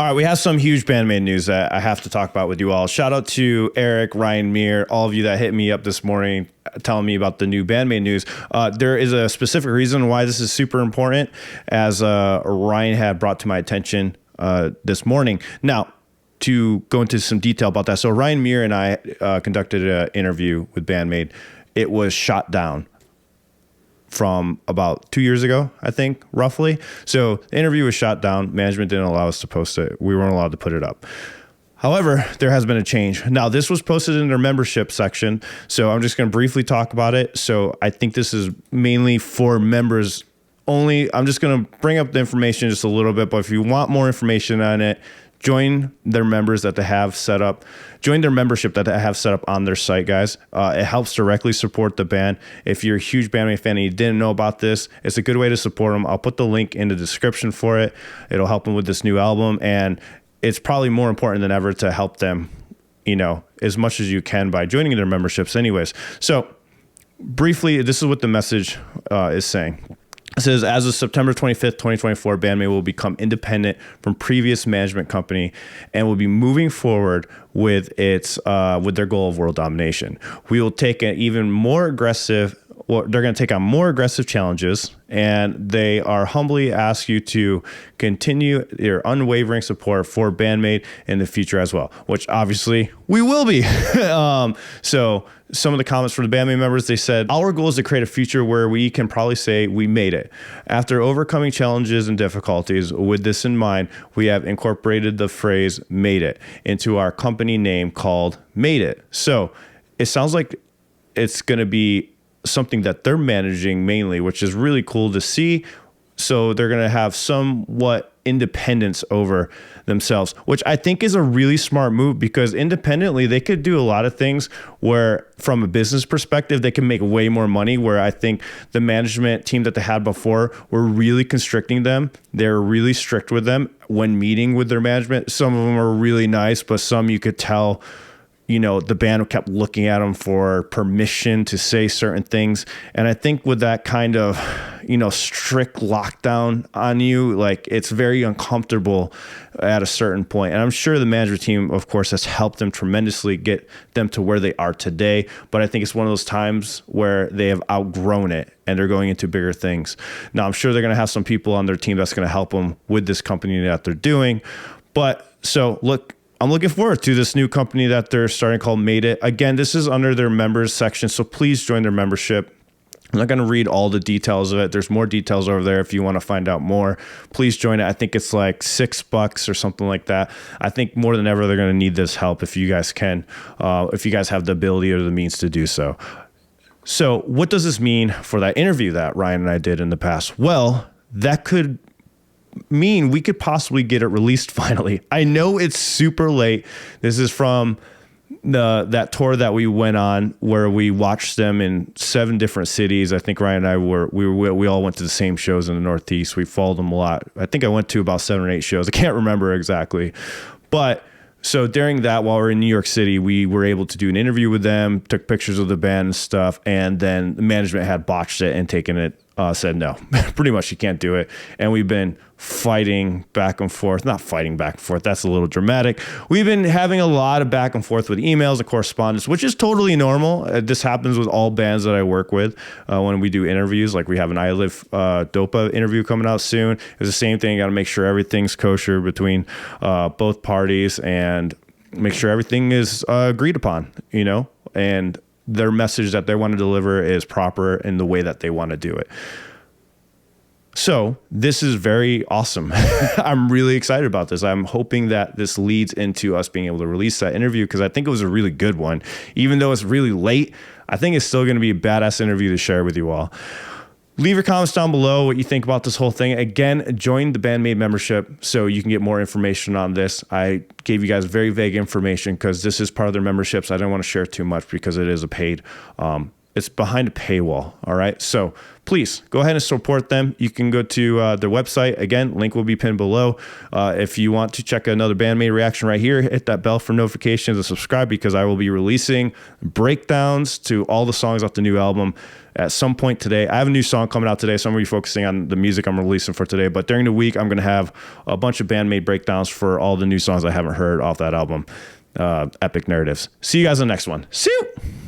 All right, we have some huge Band-Maid news that I have to talk about with you all. Shout out to Eric, Ryan Meir, all of you that hit me up this morning telling me about the new Band-Maid news. There is a specific reason why this is super important, as Ryan had brought to my attention this morning. Now, to go into some detail about that. So Ryan Meir and I conducted an interview with Band-Maid. It was shot down from about 2 years ago, I think, roughly. So the interview was shot down. Management didn't allow us to post it. We weren't allowed to put it up. However, there has been a change. Now, this was posted in their membership section, so I'm just going to briefly talk about it. So I think this is mainly for members only. I'm just going to bring up the information just a little bit, but if you want more information on it, join their members that they have set up. Join their membership that they have set up on their site, guys. It helps directly support the band. If you're a huge Band-Maid fan and you didn't know about this, it's a good way to support them. I'll put the link in the description for it. It'll help them with this new album, and it's probably more important than ever to help them, as much as you can by joining their memberships anyways. So briefly, this is what the message is saying. It says, as of September 25th, 2024, Band-Maid will become independent from previous management company and will be moving forward with their goal of world domination. We will take they're going to take on more aggressive challenges, and they are humbly ask you to continue your unwavering support for Band-Maid in the future as well, which obviously we will be. So some of the comments from the Band-Maid members, they said, our goal is to create a future where we can probably say we made it. After overcoming challenges and difficulties, with this in mind, we have incorporated the phrase made it into our company name called Made It. So it sounds like it's going to be something that they're managing mainly, which is really cool to see. So they're going to have somewhat independence over themselves, which I think is a really smart move, because independently they could do a lot of things where from a business perspective, they can make way more money, where I think the management team that they had before were really constricting them. They're really strict with them when meeting with their management. Some of them are really nice, but some you could tell, the band kept looking at them for permission to say certain things. And I think with that kind of, strict lockdown on you, like, it's very uncomfortable at a certain point. And I'm sure the management team, of course, has helped them tremendously get them to where they are today. But I think it's one of those times where they have outgrown it and they're going into bigger things. Now, I'm sure they're going to have some people on their team that's going to help them with this company that they're doing. But so look, I'm looking forward to this new company that they're starting called Made It. Again, this is under their members section, so please join their membership. I'm not going to read all the details of it. There's more details over there if you want to find out more. Please join it. I think it's like $6 or something like that. I think more than ever they're going to need this help if you guys can, if you guys have the ability or the means to do so. So what does this mean for that interview that Ryan and I did in the past? Well, that could mean we could possibly get it released finally. I know it's super late. This is from that tour that we went on where we watched them in 7 different cities. I think Ryan and I we all went to the same shows in the Northeast. We followed them a lot. I think I went to about 7 or 8 shows. I can't remember exactly. But so during that, while we're in New York City, we were able to do an interview with them, took pictures of the band and stuff, and then the management had botched it and taken it, said no, pretty much you can't do it. And we've been fighting back and forth, not fighting back and forth, that's a little dramatic. We've been having a lot of back and forth with emails and correspondence, which is totally normal. This happens with all bands that I work with when we do interviews. Like we have an I Live Dopa interview coming out soon. It's the same thing. You got to make sure everything's kosher between both parties and make sure everything is agreed upon, and their message that they want to deliver is proper in the way that they want to do it. So this is very awesome. I'm really excited about this. I'm hoping that this leads into us being able to release that interview, because I think it was a really good one. Even though it's really late, I think it's still going to be a badass interview to share with you all. Leave your comments down below what you think about this whole thing. Again, join the Band-Maid membership so you can get more information on this. I gave you guys very vague information because this is part of their memberships. I didn't want to share too much because it is a paid it's behind a paywall. All right. So please go ahead and support them. You can go to their website. Again, link will be pinned below. If you want to check another Band-Maid reaction right here, hit that bell for notifications and subscribe, because I will be releasing breakdowns to all the songs off the new album at some point today. I have a new song coming out today, so I'm going to be focusing on the music I'm releasing for today. But during the week, I'm going to have a bunch of Band-Maid breakdowns for all the new songs I haven't heard off that album. Epic Narratives. See you guys in the next one. See you.